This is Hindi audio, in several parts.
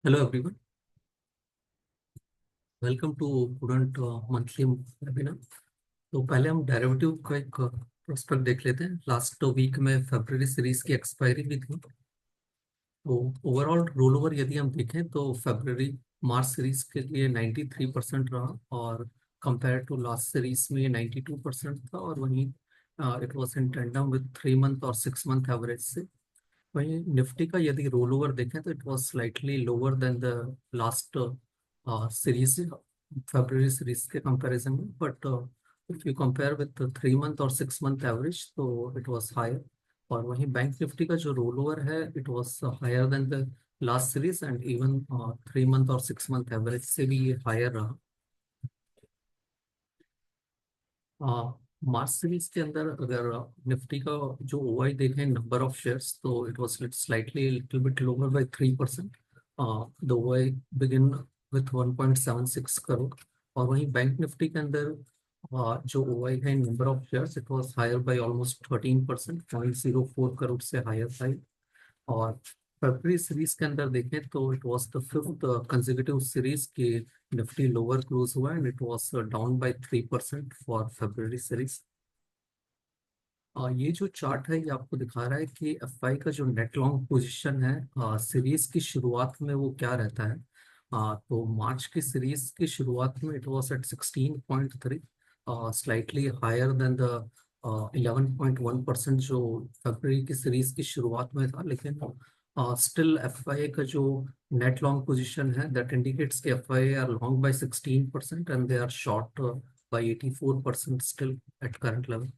Hello everyone, welcome to student monthly webinar. तो पहले हम डेरिवेटिव का एक प्रोस्पेक्ट देख लेते हैं। लास्ट वीक में फरवरी सीरीज की एक्सपायरी भी थी। तो ओवरऑल रोल ओवर यदि हम देखें तो फरवरी मार्च सीरीज के लिए 93% रहा, और कंपेयर टू लास्ट सीरीज में 92% था। और वहीं it was in tandem with 3 month और 6 मंथ एवरेज से। वहीं निफ्टी का यदि रोल ओवर देखें तो it was slightly lower than the last series, फरवरी सीरीज के कंपैरिजन में। But if you compare with 3 month और 6 मंथ एवरेज तो इट वाज हायर। और वहीं बैंक निफ्टी का जो रोल ओवर है it was higher than the last series, and even 3 month और 6 मंथ एवरेज से भी ये हायर रहा। मार्च सीरीज के अंदर अगर निफ्टी का जो ओआई देखें, नंबर ऑफ शेयर्स, तो it was slightly little bit lower by 3%। The OI begin with 1.76 crore. और वहीं बैंक निफ्टी के अंदर जो ओआई है, number of shares, it was higher by almost 13%, 0.04 crore से हायर था। और फरवरी सीरीज के अंदर देखें तो it was the fifth consecutive series की निफ्टी लोअर क्लोज हुआ, and it was down by 3% for February series. ये जो चार्ट है ये आपको दिखा रहा है कि एफआई का जो नेट लॉन्ग पोजीशन है सीरीज की शुरुआत में वो क्या रहता है। तो मार्च की सीरीज की शुरुआत में it was at 16.3, slightly higher than the 11.1% जो फरवरी की सीरीज की शुरुआत में था। लेकिन स्टिल एफआई का जो नेट लॉन्ग पोजीशन है दैट इंडिकेट्स कि FI are long by 16% and they are short by 84% still at current level.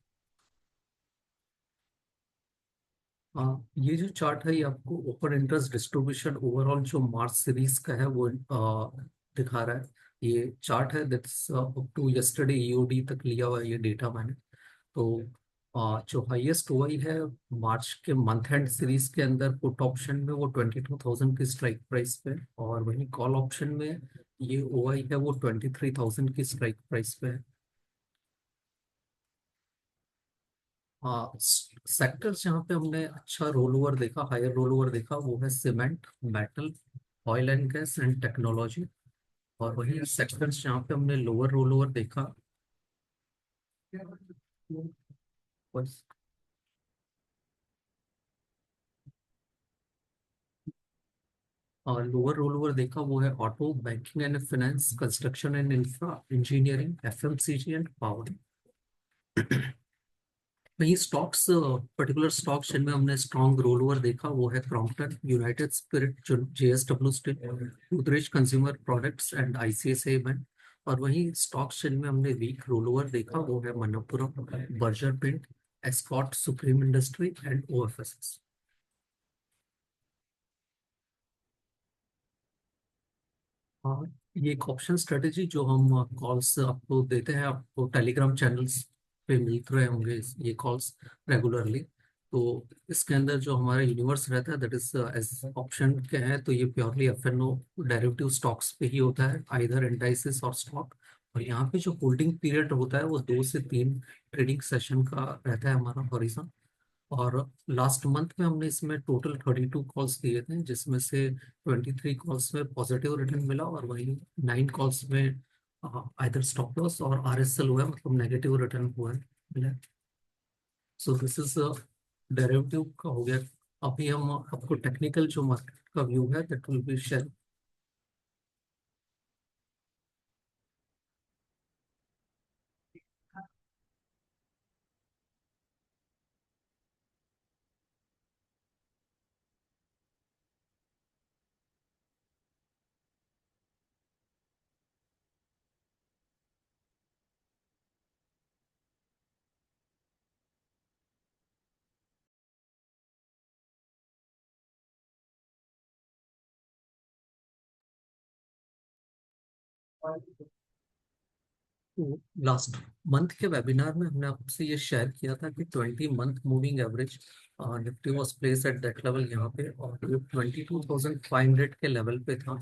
ये जो चार्ट है ये आपको ओपन इंटरेस्ट डिस्ट्रीब्यूशन ओवरऑल जो मार्च सीरीज का है वो दिखा रहा है। ये चार्ट है that's up to yesterday EOD तक लिया हुआ है ये डेटा मैंने। तो जो हाईएस्ट ओआई है मार्च के मंथ एंड सीरीज के अंदर पुट ऑप्शन में वो 22,000 की स्ट्राइक प्राइस पे है, और वहीं कॉल ऑप्शन में ये ओआई है वो 23,000 की स्ट्राइक प्राइस पे है। हाँ, सेक्टर्स जहाँ पे हमने अच्छा रोल ओवर देखा, हायर रोल ओवर देखा, वो है cement, metal, oil and gas and technology. और वही सेक्टर्स जहाँ पे हमने लोअर रोल ओवर देखा, बस लोअर रोल ओवर देखा वो है auto, banking and finance, construction and infra, engineering, FMCG and power. वही स्टॉक्स, पर्टिकुलर स्टॉक्स जिनमें हमने स्ट्रॉन्ग रोल ओवर देखा वो है Crompton, United spirit, JSW steel, Godrej consumer products and ICICI bank. और वहीं स्टॉक्स जिनमें हमने वीक रोल ओवर देखा वो है Manappuram, Berger paint, Escort Supreme industry and OFSS. हाँ, ये एक ऑप्शन स्ट्रेटेजी जो हम कॉल्स आपको देते हैं, आपको टेलीग्राम चैनल्स पे मिलते रहे होंगे ये कॉल्स रेगुलरली। तो इसके अंदर जो हमारा यूनिवर्स रहता है दैट इज एज ऑप्शन के हैं, तो ये प्योरली एफएनओ डेरिवेटिव स्टॉक्स पे ही होता है, आइदर इंडाइसेस और स्टॉक। और यहाँ पे जो होल्डिंग पीरियड होता है वो 2 से 3 ट्रेडिंग सेशन का रहता है हमारा हॉरिजॉन। और लास्ट मंथ में हमने इसमें टोटल 32 कॉल्स दिए थे, जिसमें से 23 कॉल्स में पॉजिटिव रिटर्न मिला, और वहीं 9 कॉल्स में आइदर स्टॉप लॉस और आरएसएल हुआ है, मतलब नेगेटिव रिटर्न हुआ है मिला। सो दिस इज डेरिवेटिव का हो गया। अभी हम आपको टेक्निकल जो मार्केट का व्यू है that will be share. Last month के वेबिनार में हमने आपसे ये शेयर किया था कि 20 month moving average Nifty was place at that level यहाँ पे, और ये 22,500 के लेवल पे था।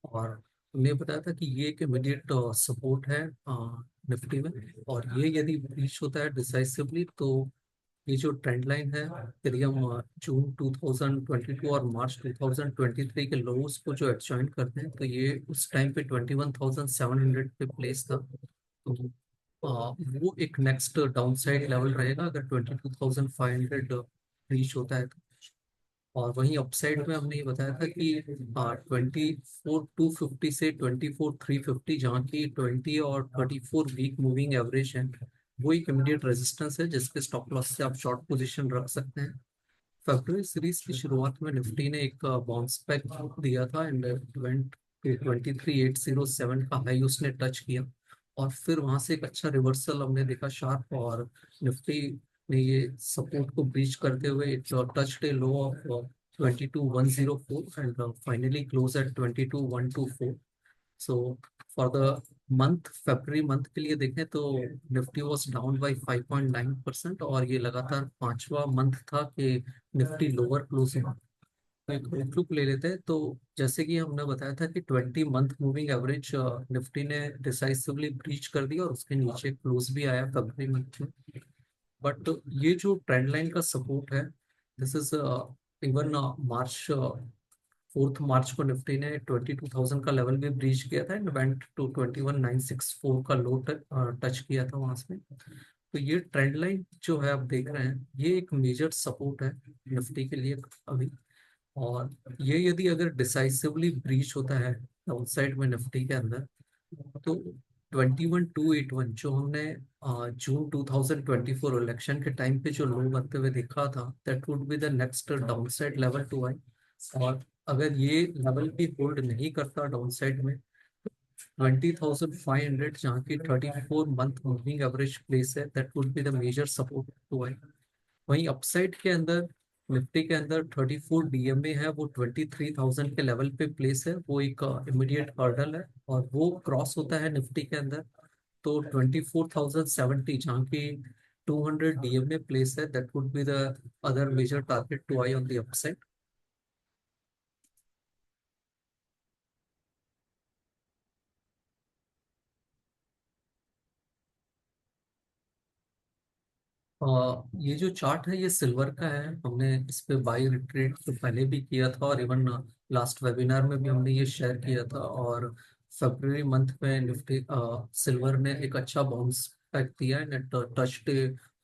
और हमने बताया था कि ये एक इमीडिएट सपोर्ट है निफ्टी में, और ये यदि रीच होता है डिसाइसिवली तो ये जो ट्रेंड लाइन है, यदि हम जून 2022 और मार्च 2023 के लोस को जो एडजॉइन करते हैं, तो ये उस टाइम पे 21,700 पे प्लेस था। तो वो एक नेक्स्ट डाउन साइड लेवल रहेगा अगर 22,500 रीच होता है तो। और वहीं अपसाइड में हमने ये बताया था कि 24,250 से 24,350, जहाँ की 20 और 34 वीक मूविंग एवरेज है, वो एक इमीडिएट रेजिस्टेंस है जिसके स्टॉप लॉस से आप शॉर्ट पोजीशन रख सकते हैं। फैक्ट्री सीरीज की शुरुआत में निफ्टी ने एक बाउंस बैक दिया था एंड वेंट टू 23,807 का हाई उसने टच किया, और फिर वहां से एक अच्छा रिवर्सल हमने देखा शार्प, और निफ्टी ने ये सपोर्ट को ब्रीच करते हुए एक touch day low of 22,104 and finally close eight 22,124। So for the month February month के लिए देखें तो निफ्टी वॉज डाउन बाई 5.9%, और ये लगातार पांचवा मंथ था कि निफ्टी लोअर क्लोज हुआ। तो एक आउटलुक ले लेते हैं, तो जैसे कि हमने बताया था कि 20 मंथ मूविंग एवरेज निफ्टी ने डिसाइसिवली ब्रीच कर दिया और उसके नीचे क्लोज भी आया फरवरी मंथ में। बट ये जो ट्रेंड लाइन का सपोर्ट है, दिस इज इवन मार्च 4 मार्च को निफ्टी ने 22,000 का लेवल भी ब्रीच किया था एंड वेंट टू 21,964 का लो टच किया था वहां से। तो ये ट्रेंड लाइन जो है आप देख रहे हैं, ये एक मेजर सपोर्ट है निफ्टी के लिए अभी। और ये यदि अगर डिसाइसिवली ब्रीच होता है डाउनसाइड में निफ्टी के अंदर, तो 21,281 जो हमने जून 2024 इलेक्शन के टाइम पे जो लो बनते हुए देखा था, that would be the next downside level to I. और अगर ये लेवल भी होल्ड नहीं करता डाउनसाइड में, 20,500 जहाँ की 34 मंथ मूविंग एवरेज प्लेस है, that would be the major support to I. वहीं अपसाइड के अंदर निफ्टी के अंदर 34 डीएमए है, वो 23,000 के लेवल पे प्लेस है, वो एक इमीडिएट हर्डल है, और वो क्रॉस होता है निफ्टी के अंदर तो 24,070 जहाँ की 200 डीएमए प्लेस है, that would be the other major target to eye on the upside. ये जो चार्ट है ये सिल्वर का है, हमने इस पे बाई रिट्रेट तो पहले भी किया था, और इवन लास्ट वेबिनार में भी हमने ये शेयर किया था। और फरवरी मंथ में निफ्टी सिल्वर ने एक अच्छा बाउंस बैक दिया है, नेट टच्ड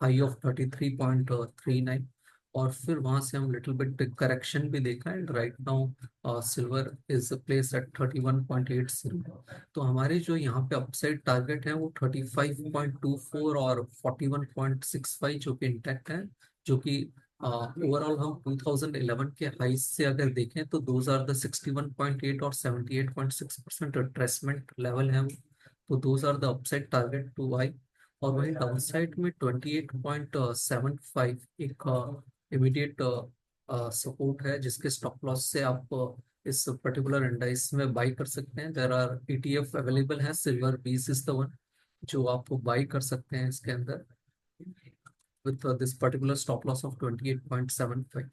हाई ऑफ 33.39, और फिर वहां से हम लिटिल बिट करेक्शन भी देखा, and right now silver is place at 31.80। तो हमारे जो यहाँ पे अपसाइड टारगेट है वो 35.24 और 41.65 जो कि इंटैक्ट है, जो कि ओवरऑल हम 2011 के हाइस से अगर देखें तो दोज आर द 61.8 और 78.6% रिट्रेसमेंट लेवल है, तो those are the upside target to I. और वहीं डाउनसाइड में 28.75 एक इमीडिएट सपोर्ट है जिसके स्टॉप लॉस से आप इस पर्टिकुलर इंडाइस में बाई कर सकते हैं। देर आर ईटीएफ अवेलेबल है, सिल्वर बीस इज द वन जो आप बाई कर सकते हैं इसके अंदर with this particular stop loss of 28.75।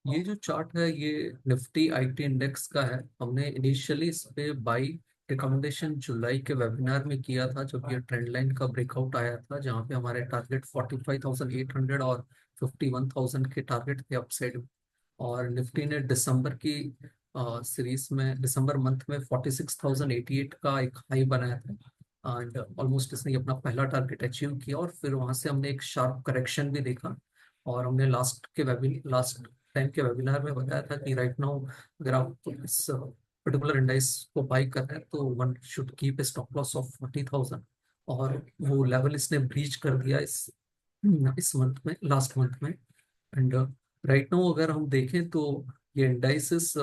ये जो चार्ट है ये निफ्टी आईटी इंडेक्स का है, हमने इनिशियली इस पे बाई रिकमेंडेशन जुलाई के वेबिनार में किया था जब ये ट्रेंड लाइन का ब्रेकआउट आया था, जहाँ पे हमारे टारगेट 45,800 और 51,000 के टारगेट थे अपसाइड। और निफ्टी ने दिसंबर की सीरीज में दिसंबर मंथ में 46,088 का एक हाई बनाया था, एंड ऑलमोस्ट इसने अपना पहला टारगेट अचीव किया, और फिर वहां से हमने एक शार्प करेक्शन भी देखा। और हमने लास्ट टाइम के वेबिनार में बताया था कि राइट नाउ अगर आप इस पर्टिकुलर इंडेक्स को बाई कर रहे हैं तो one should keep a stop loss of 40,000, और वो लेवल इसने ब्रीच कर दिया इस मंथ में, लास्ट मंथ में। एंड राइट नाउ अगर हम देखें तो ये इंडाइसिस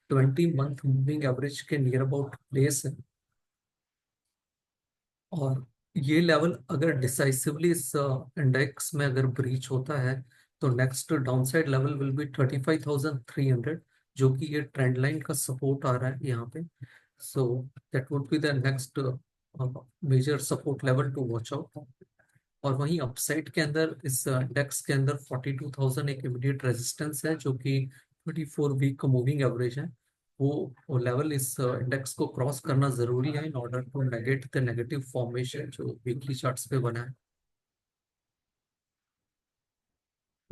20 मंथ मूविंग एवरेज के नियर अबाउट प्लेस है, और ये लेवल अगर डिसाइसिवली इस इंडेक्स में अगर ब्रीच होता है तो next downside level will be 35,300, जो कि ये ट्रेंड लाइन का सपोर्ट आ रहा है यहाँ पे। So that would be the next major support level to watch out. और वहीं अपसाइड के अंदर इस इंडेक्स के अंदर 42,000 एक इमीडिएट रेजिस्टेंस है, जो कि 24 वीक का मूविंग एवरेज है। वो लेवल इस इंडेक्स को क्रॉस करना जरूरी है in order to negate the negative formation जो वीकली चार्ट्स पे बना है।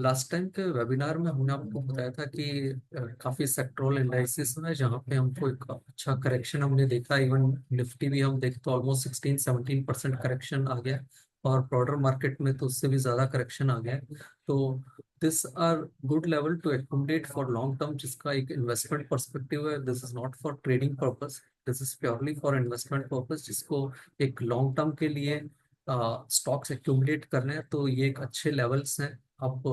लास्ट टाइम के वेबिनार में हमने आपको बताया था कि काफी सेक्टोरल एनालिसिस में जहाँ पे हमको एक अच्छा करेक्शन हमने देखा। इवन निफ्टी भी हम देख तो ऑलमोस्ट 16-17% करेक्शन आ गया, और ब्रॉडर मार्केट में तो उससे भी ज्यादा करेक्शन आ गया है। तो this are good level to accommodate for long term, जिसका एक इन्वेस्टमेंट पर्सपेक्टिव है। This is not for trading purpose, this is purely for investment purpose, जिसको एक लॉन्ग टर्म के लिए स्टॉक्स एक्यूमुलेट करने हैं। तो ये एक अच्छे लेवल्स हैं। आप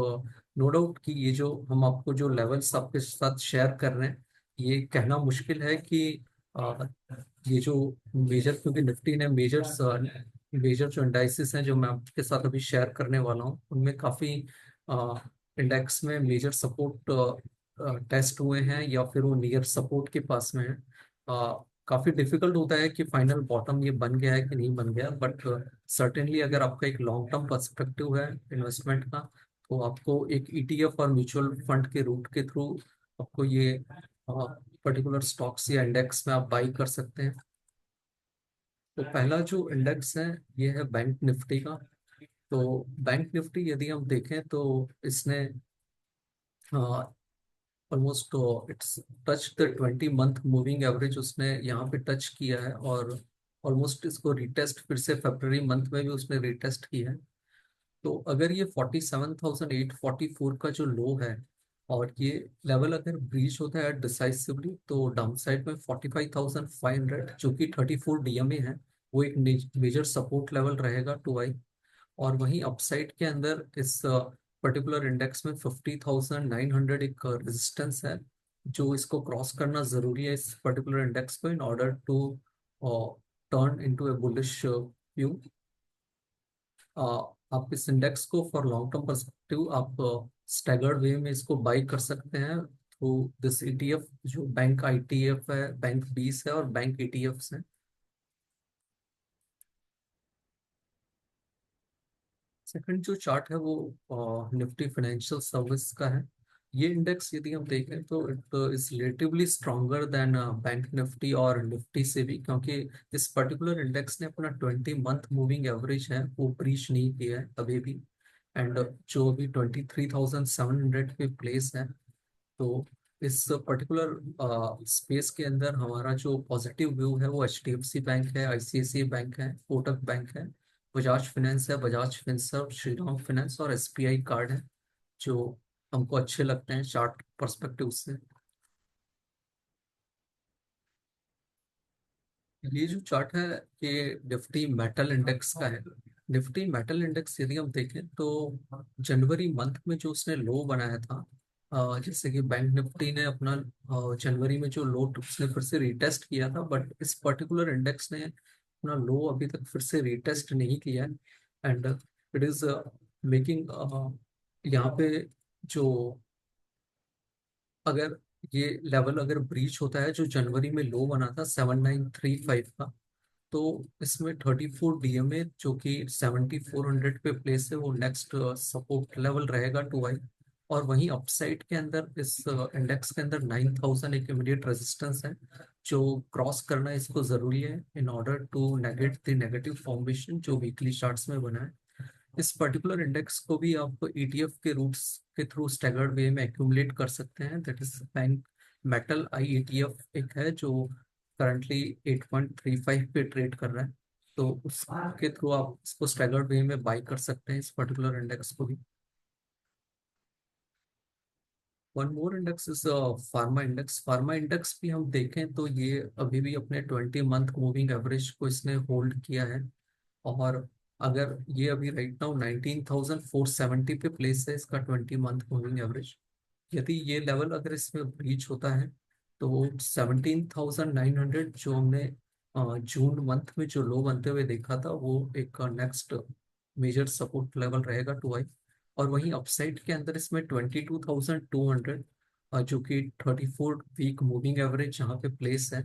नो डाउट कि ये जो हम आपको जो लेवल्स आपके साथ शेयर कर रहे हैं, ये कहना मुश्किल है कि अ, ये जो मेजर, क्योंकि निफ्टी ने मेजर जो इंडाइसिस हैं जो मैं आपके साथ अभी शेयर करने वाला हूँ, उनमें काफी इंडेक्स में मेजर सपोर्ट टेस्ट हुए हैं, या फिर वो नियर सपोर्ट के पास में है। काफी डिफिकल्ट होता है कि फाइनल बॉटम ये बन गया है कि नहीं बन गया, बट सर्टेनली अगर आपका एक लॉन्ग टर्म पर्सपेक्टिव है इन्वेस्टमेंट का, तो आपको एक ईटीएफ और म्यूचुअल फंड के रूट के थ्रू आपको ये पर्टिकुलर स्टॉक्स या इंडेक्स में आप बाई कर सकते हैं। तो पहला जो इंडेक्स है ये है बैंक निफ्टी का। तो बैंक निफ्टी यदि हम देखें तो इसने almost it's touch the 20 month moving average, उसने यहाँ पे टच किया है, और ऑलमोस्ट इसको रिटेस्ट फिर से फरवरी मंथ में भी उसने रिटेस्ट किया है। तो अगर ये 47,844 का जो लो है, और ये लेवल अगर ब्रीच होता है डिसाइसिवली, तो डाउन साइड में 45,500 जो कि 34 डीएमए है, वो एक मेजर सपोर्ट लेवल रहेगा टू आई। और वहीं अपसाइड के अंदर इस पर्टिकुलर इंडेक्स में 50,900 एक रेजिस्टेंस है, जो इसको क्रॉस करना जरूरी है इस पर्टिकुलर इंडेक्स को, in order to turn into a bullish view. आप इस इंडेक्स को फॉर लॉन्ग टर्म परस्पेक्टिव आप स्टैगर्ड वे में इसको बाई कर सकते हैं थ्रू दिस ईटीएफ, जो बैंक आईटीएफ है, बैंक बीस है, और बैंक ईटीएफ है। सेकंड जो चार्ट है वो निफ्टी फाइनेंशियल सर्विस का है। ये इंडेक्स यदि हम देखें तो it is relatively stronger than bank Nifty और निफ्टी से भी, क्योंकि इस पर्टिकुलर इंडेक्स ने अपना 20 मंथ मूविंग एवरेज है वो ब्रीच नहीं किया है अभी भी। एंड जो अभी 23,700 पे प्लेस है। तो इस पर्टिकुलर स्पेस के अंदर हमारा जो पॉजिटिव व्यू है वो एचडीएफसी बैंक है, आईसीआईसीआई बैंक है, कोटक बैंक है, बजाज फिनेंस है, बजाज फिनसर्व, श्रीराम फिनेंस और एसबीआई कार्ड है, जो हमको अच्छे लगते हैं चार्ट पर्सपेक्टिव से। ये जो चार्ट है ये निफ्टी मेटल इंडेक्स का है। निफ्टी मेटल इंडेक्स यदि हम देखें तो जनवरी मंथ में जो उसने लो बनाया था, जैसे कि बैंक निफ्टी ने अपना जनवरी में जो लो उसने फिर से रिटेस्ट किया था, बट इस पर्टिकुलर इंडेक्स ने अपना लो अभी तक फिर से रिटेस्ट नहीं किया है। एंड इट इज मेकिंग यहाँ पे जो, अगर ये लेवल अगर ब्रीच होता है जो जनवरी में लो बना था 7935 का, तो इसमें 34 डीएमए जो कि 7400 पे प्लेस है, वो नेक्स्ट सपोर्ट लेवल रहेगा टू आई। और वहीं अपसाइड के अंदर इस इंडेक्स के अंदर 9000 एक इमीडिएट रेजिस्टेंस है, जो क्रॉस करना इसको जरूरी है in order to negate the negative formation जो वीकली चार्ट्स में बना है। इस पर्टिकुलर इंडेक्स को भी आप ईटीएफ के रूट्स के थ्रू स्टैगर्ड वे में एक्यूमुलेट कर सकते हैं। That is bank metal I ETF एक है जो करंटली 8.35 पे ट्रेड कर रहा है। तो उसके थ्रू आप इसको स्टैगर्ड वे में बाई कर सकते हैं इस पर्टिकुलर इंडेक्स को भी। One more index is pharma index. Pharma index भी हम देखें तो ये अभी भी अपने 20 मंथ मूविंग एवरेज को इसने होल्ड किया है। और अगर ये अभी राइट नाउ 19,470 पे प्लेस है इसका 20 मंथ मूविंग एवरेज, यदि ये लेवल अगर इसमें ब्रीच होता है, तो वो 17,900 जो हमने जून मंथ में जो लो बनते हुए देखा था, वो एक नेक्स्ट मेजर सपोर्ट लेवल रहेगा टू आई। और वहीं अपसाइड के अंदर इसमें 22,200 जो कि 34 वीक मूविंग एवरेज जहाँ पे प्लेस है,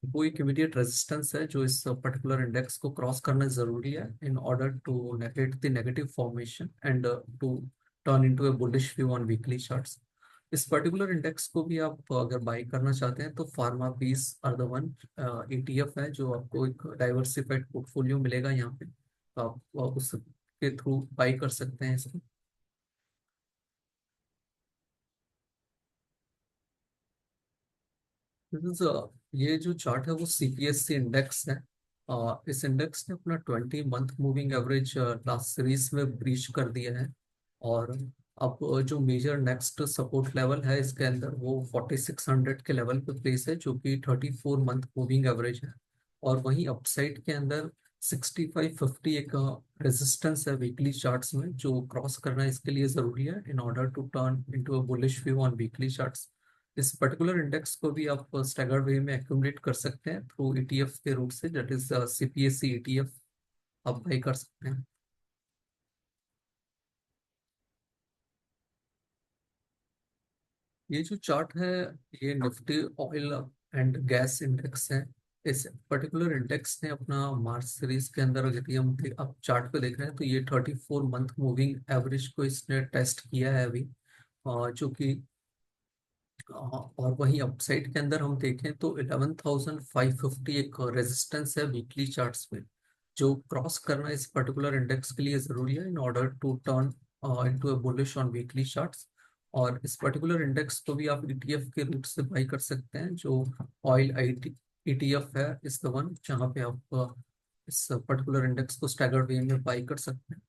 वो एक इमीडिएट रेजिस्टेंस है जो इस पर्टिकुलर इंडेक्स को क्रॉस करना जरूरी है in order to negate the negative formation and to turn into a bullish view on weekly charts. इस पर्टिकुलर इंडेक्स को भी आप अगर बाई करना चाहते हैं तो फार्मा बीस आर द वन ईटीएफ है, जो आपको एक डाइवर्सिफाइड पोर्टफोलियो मिलेगा यहाँ पे, तो आप उसके थ्रू बाई कर सकते हैं इसको। This is, ये जो चार्ट है वो सीपीएससी इंडेक्स है। इस इंडेक्स ने अपना 20 month moving average last series में ब्रीच कर दिया है। और अब जो मेजर नेक्स्ट सपोर्ट लेवल है इसके अंदर वो 4600 के लेवल पे प्लेस है, जो कि 34 मंथ मूविंग एवरेज है। और वहीं अपसाइड के अंदर 6550 एक रेजिस्टेंस है वीकली चार्ट्स में, जो क्रॉस करना इसके लिए जरूरी है in order to turn into a bullish view on weekly charts. इस पर्टिकुलर इंडेक्स को भी आप स्टैगर्ड वे में एक्यूमुलेट कर सकते हैं थ्रू ईटीएफ के रूट से, दैट इज सीपीएससी ईटीएफ आप बाई कर सकते हैं। ये जो चार्ट है ये Nifty oil and gas index है। इस पर्टिकुलर इंडेक्स ने अपना मार्च सीरीज के अंदर, यदि हम आप चार्ट पे देख रहे हैं तो ये 34 मंथ मूविंग एवरेज को इसने टेस्ट किया है अभी। जो कि और वहीं अपसाइड के अंदर हम देखें तो 11,550 एक रेजिस्टेंस है वीकली चार्ट्स में, जो क्रॉस करना इस पर्टिकुलर इंडेक्स के लिए जरूरी है in order to turn into a bullish on weekly charts. और इस पर्टिकुलर इंडेक्स को भी आप ईटीएफ के रूट से बाई कर सकते हैं, जो ऑयल आई ईटीएफ है इस द वन, जहाँ पे आप इस पर्टिकुलर इंडेक्स को स्टैगर्ड वे में बाई कर सकते हैं।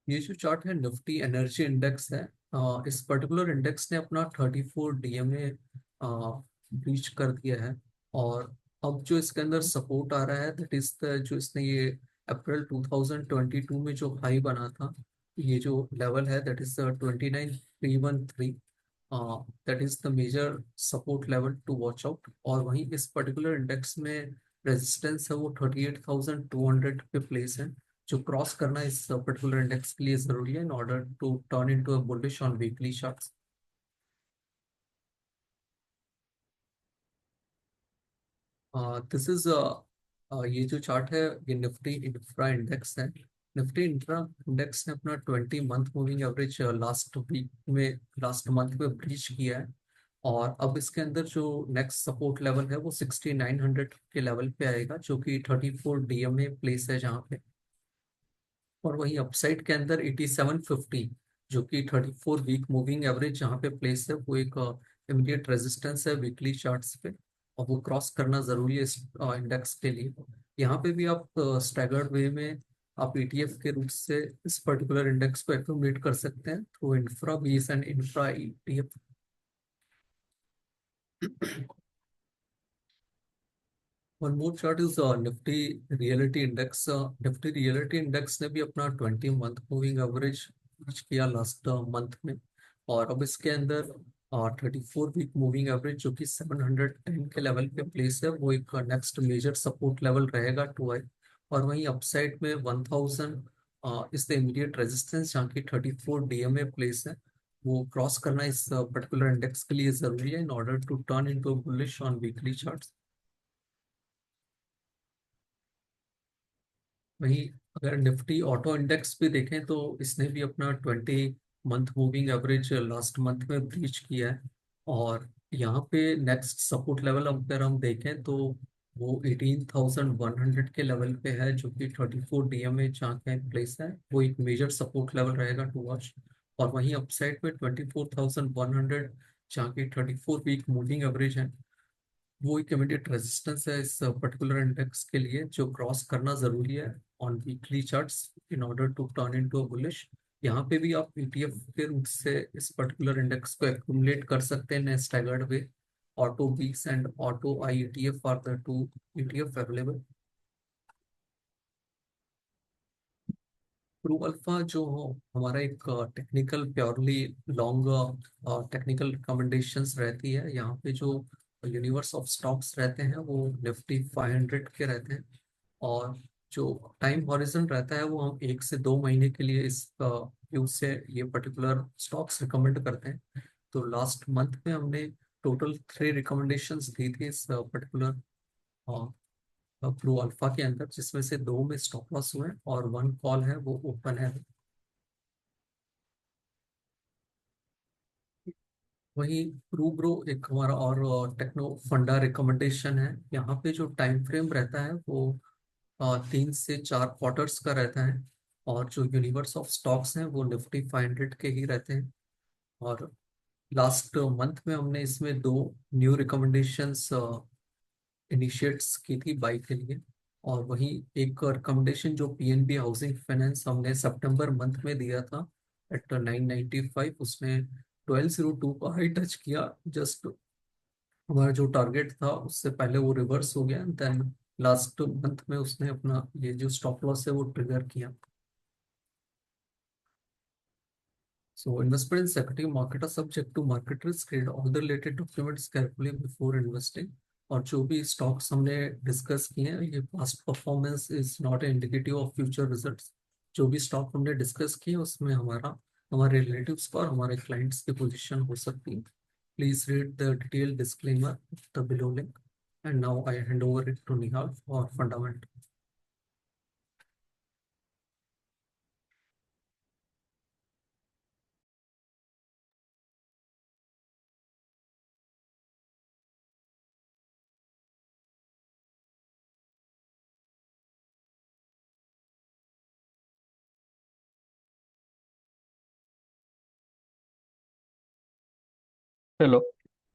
ये जो चार्ट है निफ्टी एनर्जी इंडेक्स है। इस पर्टिकुलर इंडेक्स ने अपना 34 डीएमए ब्रीच कर दिया है। और अब जो इसके अंदर सपोर्ट आ रहा है दैट इज द, जो इसने ये अप्रैल 2022 में जो हाई बना था, ये जो लेवल है that is 29,313, that is the major support level to watch out. और वहीं इस पर्टिकुलर इंडेक्स में रेजिस्टेंस है वो 38,200 पे प्लेस है, जो क्रॉस करना इस पर्टिकुलर इंडेक्स के लिए जरूरी है in order to turn into a bullish on weekly charts. This is ये जो चार्ट है ये निफ्टी इंफ्रा इंडेक्स है। निफ्टी इंफ्रा इंडेक्स ने अपना 20 month moving average last month में ब्रीच किया है। और अब इसके अंदर जो नेक्स्ट सपोर्ट लेवल है वो 6900 के लेवल पे आएगा, जो कि 34 डीएमए प्लेस है जहाँ पे। और वहीं अपसाइड के अंदर 8750, जो कि 34 वीक मूविंग एवरेज जहाँ पे प्लेस है, वो एक इमीडिएट रेजिस्टेंस है वीकली चार्ट्स पे। और वो क्रॉस करना जरूरी है इस इंडेक्स के लिए। यहाँ पे भी आप स्टैगर्ड वे में आप ईटीएफ के रूप से इस पर्टिकुलर इंडेक्स को एक्यूमुलेट कर सकते हैं थ्रू इंफ्रा बीस and infra ETF. One more chart is Nifty reality index. Nifty reality index ने भी अपना 20 मंथ मूविंग एवरेज रीच किया लास्ट मंथ में। और अब इसके अंदर 34 वीक मूविंग एवरेज, जो कि 710 के लेवल पे प्लेस है, वो एक नेक्स्ट मेजर सपोर्ट लेवल रहेगा टू आई। और वहीं अपसाइड में 1000 इस द इमीडिएट रेजिस्टेंस, जहाँ की 34 डीएमए प्लेस है। वो क्रॉस करना इस पर्टिकुलर इंडेक्स के लिए जरूरी है in order to turn into bullish on weekly charts. वहीं अगर निफ्टी ऑटो इंडेक्स भी देखें तो इसने भी अपना 20 month moving average last month में ब्रीच किया है। और यहाँ पे नेक्स्ट सपोर्ट लेवल अगर हम देखें तो वो 18,100 के लेवल पे है, जो कि 34 डीएमए जहाँ का प्लेस है, वो एक मेजर सपोर्ट लेवल रहेगा टू वॉच। और वहीं अपसाइड में 24,100, जहाँ की 34 वीक मूविंग एवरेज है, वो एक इमीडिएट रेजिस्टेंस है इस पर्टिकुलर इंडेक्स के लिए, जो क्रॉस करना जरूरी है on weekly charts in order to turn into a bullish. यहाँ पे भी आप ईटीएफ के रूप से इस पर्टिकुलर इंडेक्स को एक्यूमुलेट कर सकते हैं staggered way. Auto BeES and auto I ETF are the two ETF available. Pru Alpha जो हमारा एक technical purely long technical recommendations रहती है, यहाँ पे जो यूनिवर्स ऑफ स्टॉक्स रहते हैं वो निफ्टी 500 के रहते हैं। और जो टाइम हॉरिजन रहता है वो हम 1 से 2 महीने के लिए इस व्यू से ये पर्टिकुलर स्टॉक्स रिकमेंड करते हैं। तो लास्ट मंथ में हमने टोटल 3 रिकमेंडेशंस दी थी इस पर्टिकुलर प्रू अल्फा के अंदर, जिसमें से 2 में स्टॉप लॉस हुए हैं और 1 कॉल है वो ओपन है। वही प्रू ब्रो एक हमारा और टेक्नो फंडा रिकमेंडेशन है। यहाँ पे जो टाइम फ्रेम रहता है वो 3 से 4 क्वार्टर्स का रहता है। और जो यूनिवर्स ऑफ स्टॉक्स हैं वो निफ्टी 500 के ही रहते हैं। और लास्ट मंथ में हमने इसमें दो न्यू रिकमेंडेशंस इनिशिएट्स की थी बाई के लिए। और वही एक रिकमेंडेशन जो पीएनबी हाउसिंग फाइनेंस हमने सितंबर मंथ में दिया था एट 995, उसने 1202 का हाई टच किया। जस्ट हमारा जो टारगेट था उससे पहले वो रिवर्स हो गया, देन लास्ट मंथ में उसने अपना ये जो स्टॉप लॉस है वो ट्रिगर किया। So investment in secondary market are subject to market risk. Read all the related documents carefully before investing. और जो भी स्टॉक्स हमने डिस्कस किए हैं, ये past performance is not indicative of future results. जो भी स्टॉक हमने डिस्कस किए उसमें हमारे रिलेटिव्स का और हमारे क्लाइंट्स की पोजीशन हो सकती है। Please read the detail disclaimer the below link. And now I hand over it to Nihal for fundamental. Hello.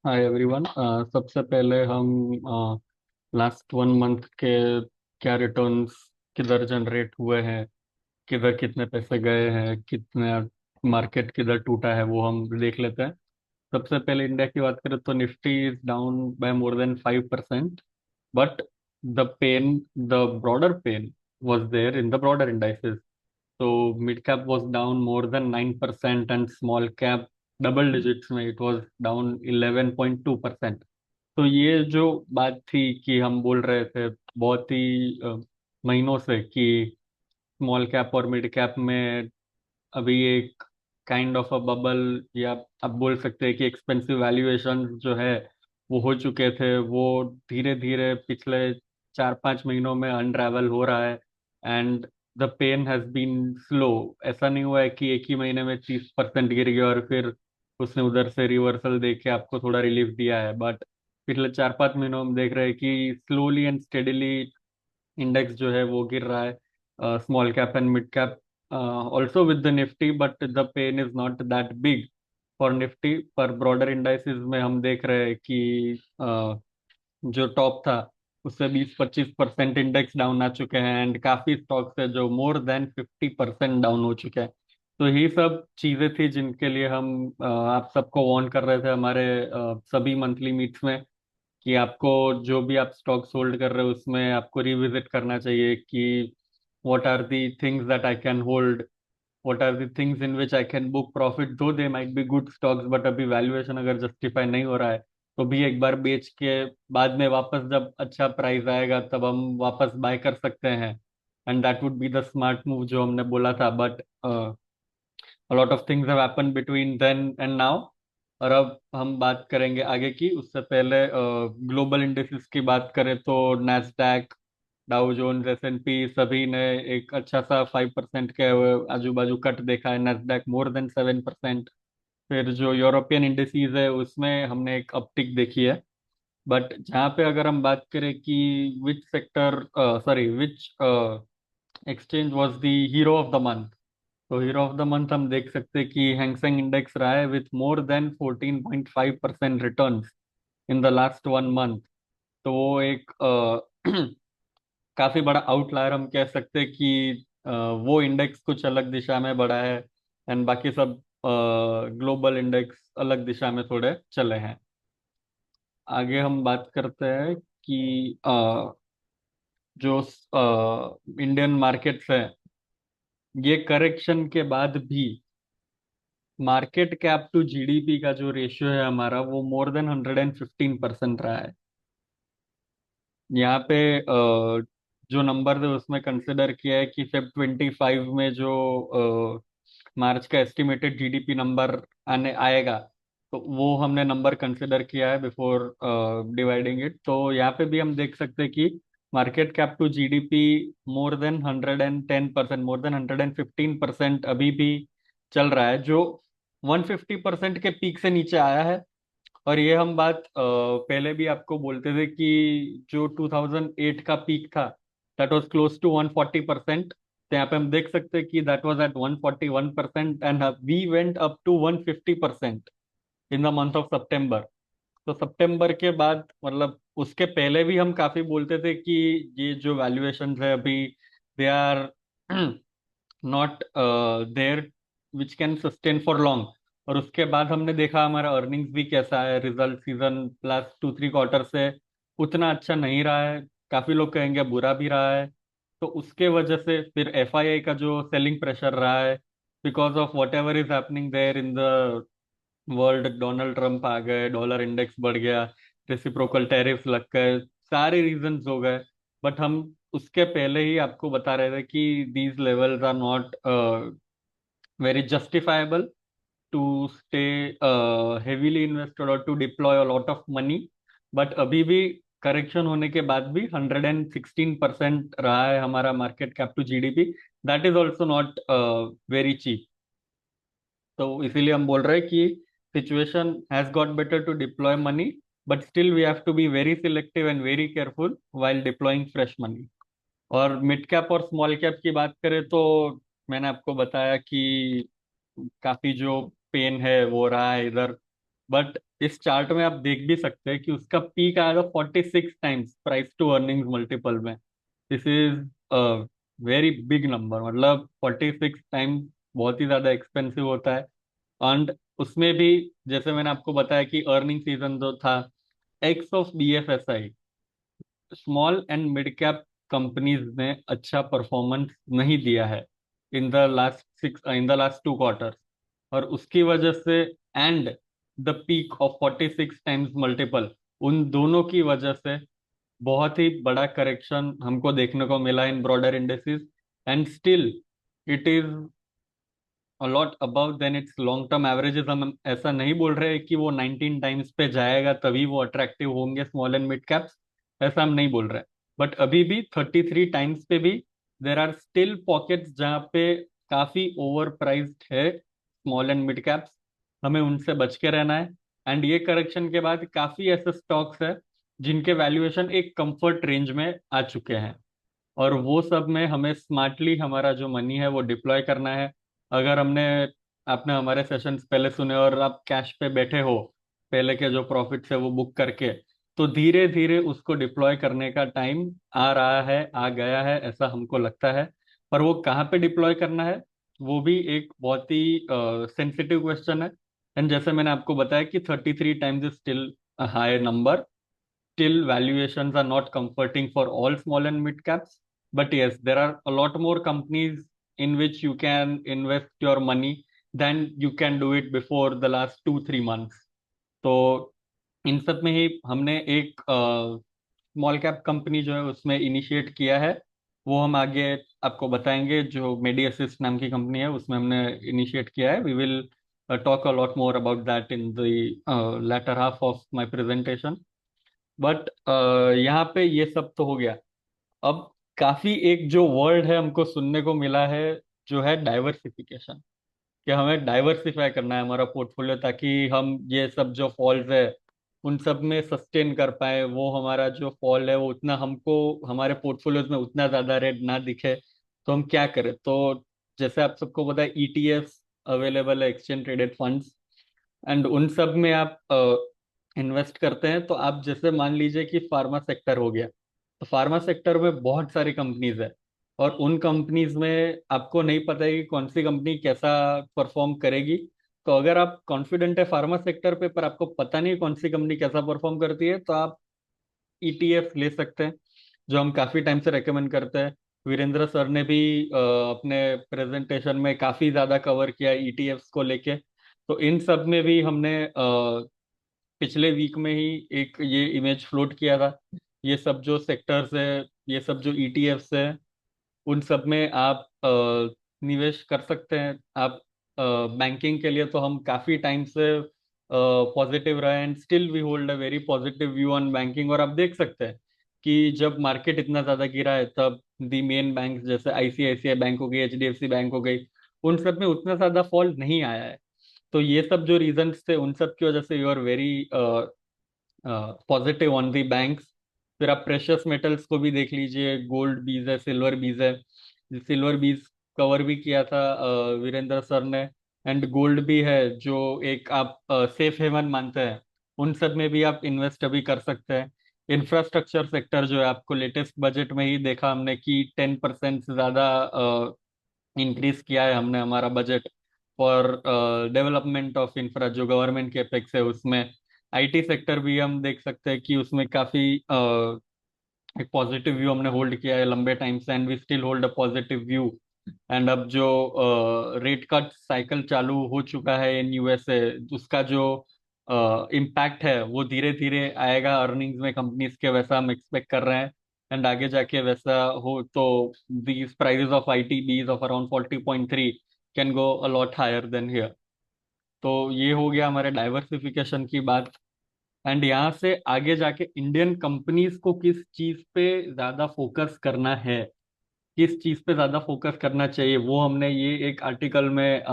Hi everyone. सबसे पहले हम लास्ट 1 मंथ के क्या रिटर्न्स किधर जनरेट हुए हैं, किधर कितने पैसे गए हैं, कितने मार्केट किधर टूटा है, वो हम देख लेते हैं। सबसे पहले इंडिया की बात करें तो Nifty is down by more than 5%, but the pain the broader pain was there in the broader indices. So mid cap was down more than 9% and small cap double digits में it was down 11.2%. तो ये जो बात थी कि हम बोल रहे थे बहुत ही महीनों से कि स्मॉल कैप और मिड कैप में अभी एक काइंड ऑफ अ बबल, या आप बोल सकते हैं कि एक्सपेंसिव वैल्यूएशन जो है वो हो चुके थे, वो धीरे धीरे पिछले 4-5 महीनों में अनरावल हो रहा है। And the pain has been slow. ऐसा नहीं हुआ है कि एक ही महीने में 30% गिर गया और फिर उसने उधर से रिवर्सल दे के आपको थोड़ा रिलीफ दिया है, बट पिछले 4-5 महीनों हम देख रहे हैं कि स्लोली एंड स्टेडिली इंडेक्स जो है वो गिर रहा है, small cap and mid cap also with the Nifty, but the pain is not that big for Nifty. पर ब्रॉडर इंडाइसेस में हम देख रहे हैं कि जो टॉप था उससे 20-25% इंडेक्स डाउन आ चुके हैं, एंड काफी स्टॉक्स है जो मोर देन 50% डाउन हो चुके हैं। तो यही सब चीजें थी जिनके लिए हम आप सबको वार्न कर रहे थे हमारे सभी मंथली मीट्स में, कि आपको जो भी आप स्टॉक्स होल्ड कर रहे हो उसमें आपको रिविजिट करना चाहिए कि what are the things that I can hold, what are the things in which I can book profit, though they might be good stocks, but अभी वैल्यूएशन अगर जस्टिफाई नहीं हो रहा है तो भी एक बार बेच के बाद में वापस जब अच्छा प्राइस आएगा तब हम वापस बाय कर सकते हैं। And that would be the smart move जो हमने बोला था, but a lot of things have happened between then and now। और अब हम बात करेंगे आगे की, उससे पहले ग्लोबल इंडेक्सेस की बात करें तो नैस्डैक, डाउ जोन्स, एस&पी सभी ने एक अच्छा सा 5% के आजू बाजू कट देखा है, नैस्डैक मोर देन 7%। फिर जो यूरोपियन इंडेक्सीज है उसमें हमने एक अपटिक देखी है। बट जहाँ पे अगर हम बात करें कि which sector, sorry which exchange was the hero of the month, तो हीरो ऑफ द मंथ हम देख सकते हैं कि हैंगसेंग इंडेक्स रहा है with more than 14.5% returns in the last 1 month. तो वो एक काफी बड़ा आउटलायर हम कह सकते हैं कि वो इंडेक्स कुछ अलग दिशा में बढ़ा है, एंड बाकी सब ग्लोबल इंडेक्स अलग दिशा में थोड़े चले हैं। आगे हम बात करते हैं कि जो इंडियन मार्केट्स हैं, ये करेक्शन के बाद भी मार्केट कैप टू जीडीपी का जो रेशियो है हमारा वो मोर देन 115% रहा है। यहाँ पे जो नंबर है उसमें कंसिडर किया है कि Feb 25 में जो मार्च का एस्टिमेटेड जीडीपी नंबर आने आएगा, तो वो हमने नंबर कंसिडर किया है बिफोर डिवाइडिंग इट। तो यहाँ पे भी हम देख सकते हैं कि market cap to GDP more than 110%, more than 115% अभी भी चल रहा है, जो 150% के पीक से नीचे आया है। और ये हम बात पहले भी आपको बोलते थे कि जो 2008 का पीक था दैट वाज क्लोज टू 140%, तो यहाँ पे हम देख सकते हैं कि that was at 141% and we went up to 150% in the month of September. तो सितंबर के बाद मतलब उसके पहले भी हम काफी बोलते थे कि ये जो वैल्यूएशंस है अभी they are not there which can sustain for long. और उसके बाद हमने देखा हमारा अर्निंग्स भी कैसा है, रिजल्ट सीजन लास्ट 2-3 क्वार्टर से उतना अच्छा नहीं रहा है, काफी लोग कहेंगे बुरा भी रहा है। तो उसके वजह से फिर एफआईआई का जो सेलिंग प्रेशर रहा है, because of whatever is happening there in the world, Donald Trump आ गए, डॉलर इंडेक्स बढ़ गया, रेसिप्रोकल टैरिफ्स लग गए, सारे रीजंस हो गए। बट हम उसके पहले ही आपको बता रहे थे कि these levels are not very justifiable to stay heavily invested और to deploy a lot of money. But अभी भी करेक्शन होने के बाद भी 116% रहा है हमारा market cap to GDP. That is also not very cheap. तो इसीलिए हम बोल रहे हैं कि situation has got better to deploy money, but still we have to be very selective and very careful while deploying fresh money. और मिड कैप और स्मॉल कैप की बात करें तो मैंने आपको बताया कि काफी जो पेन है वो रहा है इधर। बट इस चार्ट में आप देख भी सकते हैं कि उसका पीक आएगा 46 times price to earnings multiple में। This is a very big number, मतलब 46 टाइम्स बहुत ही ज्यादा एक्सपेंसिव होता है। एंड उसमें भी जैसे मैंने आपको बताया कि अर्निंग सीजन जो था, x of BFSI, small and mid cap companies ने अच्छा परफॉर्मेंस नहीं दिया है इन द लास्ट 2 क्वार्टर। और उसकी वजह से and the peak of 46 times multiple, उन दोनों की वजह से बहुत ही बड़ा करेक्शन हमको देखने को मिला in broader indexes. And still it is a lot above than its long term averages. हम ऐसा नहीं बोल रहे कि वो 19 टाइम्स पे जाएगा तभी वो अट्रैक्टिव होंगे स्मॉल एंड मिड कैप्स, ऐसा हम नहीं बोल रहे। बट अभी भी 33 टाइम्स पे भी देर आर स्टिल पॉकेट्स जहाँ पे काफी ओवर प्राइस्ड है स्मॉल एंड मिड कैप्स। हमें उनसे बच के रहना है। एंड ये करेक्शन के बाद काफी ऐसे स्टॉक्स है जिनके वैल्यूएशन एक कंफर्ट रेंज में आ चुके हैं, और वो सब में हमें स्मार्टली हमारा जो मनी है वो डिप्लॉय करना है। अगर आपने हमारे सेशंस पहले सुने और आप कैश पे बैठे हो, पहले के जो प्रॉफिट्स है वो बुक करके, तो धीरे धीरे उसको डिप्लॉय करने का टाइम आ रहा है, आ गया है, ऐसा हमको लगता है। पर वो कहाँ पे डिप्लॉय करना है वो भी एक बहुत ही सेंसिटिव क्वेश्चन है। एंड जैसे मैंने आपको बताया कि 33 times is still high number. Still, valuations are not comforting for all small and mid caps. But yes, there are a lot more companies in which you can invest your money than you can do it before the last 2-3 months. तो इन सब में ही हमने एक स्मॉल कैप कंपनी जो है उसमें इनिशिएट किया है, वो हम आगे आपको बताएंगे। जो मेडी असिस्ट नाम की कंपनी है उसमें हमने इनिशिएट किया है। We will talk a lot more about that in the latter half of my presentation. But यहाँ पे ये सब तो हो गया। अब काफी एक जो वर्ड है हमको सुनने को मिला है, जो है डाइवर्सिफिकेशन। कि हमें डाइवर्सिफाई करना है हमारा पोर्टफोलियो ताकि हम ये सब जो फॉल्स है उन सब में सस्टेन कर पाए, वो हमारा जो फॉल है वो उतना हमको हमारे पोर्टफोलियोज में उतना ज्यादा रेड ना दिखे। तो हम क्या करें? तो जैसे आप सबको पता है ईटीएफ अवेलेबल है, एक्सचेंज ट्रेडेड फंड्स। एंड उन सब में आप इन्वेस्ट करते हैं। तो आप जैसे मान लीजिए कि फार्मा सेक्टर हो गया, तो फार्मा सेक्टर में बहुत सारी कंपनीज है, और उन कंपनीज में आपको नहीं पता है कि कौन सी कंपनी कैसा परफॉर्म करेगी। तो अगर आप कॉन्फिडेंट है फार्मा सेक्टर पे पर आपको पता नहीं कौन सी कंपनी कैसा परफॉर्म करती है, तो आप ईटीएफ ले सकते हैं, जो हम काफी टाइम से रेकमेंड करते हैं। वीरेंद्र सर ने भी अपने प्रेजेंटेशन में काफी ज्यादा कवर किया ईटीएफ्स को लेके। तो इन सब में भी हमने पिछले वीक में ही एक ये इमेज फ्लोट किया था। ये सब जो सेक्टर्स है, ये सब जो ईटीएफ्स है, उन सब में आप निवेश कर सकते हैं। आप बैंकिंग के लिए तो हम काफी टाइम से पॉजिटिव रहे and still we hold a very positive view on banking. और आप देख सकते हैं कि जब मार्केट इतना ज्यादा गिरा है तब दी मेन बैंक जैसे आईसीआईसीआई बैंक हो गई, एचडीएफसी बैंक हो गई, उन सब में उतना ज्यादा फॉल नहीं आया है। तो ये सब जो रीजंस थे उन सब की वजह से you are very positive on the banks. फिर आप प्रेशियस मेटल्स को भी देख लीजिए, गोल्ड बीज है, सिल्वर बीज है, सिल्वर बीज कवर भी किया था वीरेंद्र सर ने। एंड गोल्ड भी है जो एक आप सेफ हेवन मानते हैं, उन सब में भी आप इन्वेस्ट अभी कर सकते हैं। इंफ्रास्ट्रक्चर सेक्टर जो है, आपको लेटेस्ट बजट में ही देखा हमने कि 10% से ज़्यादा इंक्रीज किया है हमने हमारा budget for development of infra, जो गवर्नमेंट के अपेक्स है उसमें। आईटी सेक्टर भी हम देख सकते हैं कि उसमें काफ़ी एक पॉजिटिव व्यू हमने होल्ड किया है लंबे टाइम से, and we still hold a positive view. And अब जो रेट कट साइकिल चालू हो चुका है इन यूएसए, उसका जो इम्पैक्ट है वो धीरे धीरे आएगा अर्निंग्स में कंपनीज के, वैसा हम एक्सपेक्ट कर रहे हैं। एंड आगे जाके वैसा हो तो these prices of IT BeES of around 40.3 can go a lot higher than here. तो ये हो गया हमारे डाइवर्सिफिकेशन की बात। एंड यहाँ से आगे जाके इंडियन कंपनीज को किस चीज पे ज्यादा फोकस करना है, किस चीज पे ज्यादा फोकस करना चाहिए, वो हमने ये एक आर्टिकल में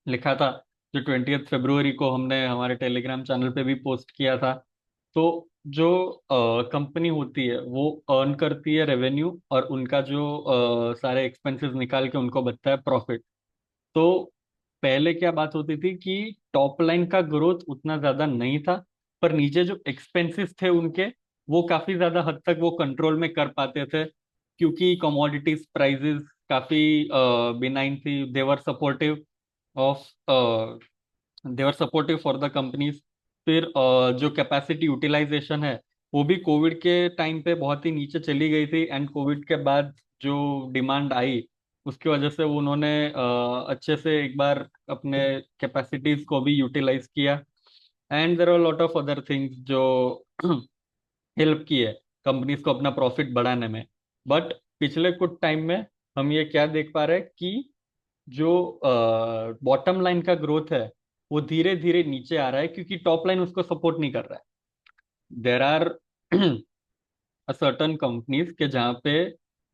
लिखा था, जो 20 फरवरी को हमने हमारे टेलीग्राम चैनल पे भी पोस्ट किया था। तो जो कंपनी होती है वो अर्न करती है रेवेन्यू, और उनका जो सारे एक्सपेंसेस निकाल के उनको बचता है प्रॉफिट। तो पहले क्या बात होती थी कि टॉप लाइन का ग्रोथ उतना ज्यादा नहीं था, पर नीचे जो एक्सपेंसेस थे उनके, वो काफी ज्यादा हद तक वो कंट्रोल में कर पाते थे, क्योंकि कमोडिटीज प्राइसेस काफी बिनाइन थी। Of they were supportive for the companies. फिर जो कैपेसिटी यूटिलाइजेशन है, वो भी कोविड के टाइम पे बहुत ही नीचे चली गई थी, एंड कोविड के बाद जो डिमांड आई उसकी वजह से उन्होंने अच्छे से एक बार अपने कैपेसिटीज को भी यूटिलाइज किया। And there are lot of other things जो हेल्प की है कंपनीज को अपना प्रॉफिट बढ़ाने में। बट पिछले कुछ टाइम में हम ये क्या देख पा रहे हैं कि जो बॉटम लाइन का ग्रोथ है वो धीरे धीरे नीचे आ रहा है, क्योंकि टॉप लाइन उसको सपोर्ट नहीं कर रहा है। देर आर सर्टन कंपनीज के जहाँ पे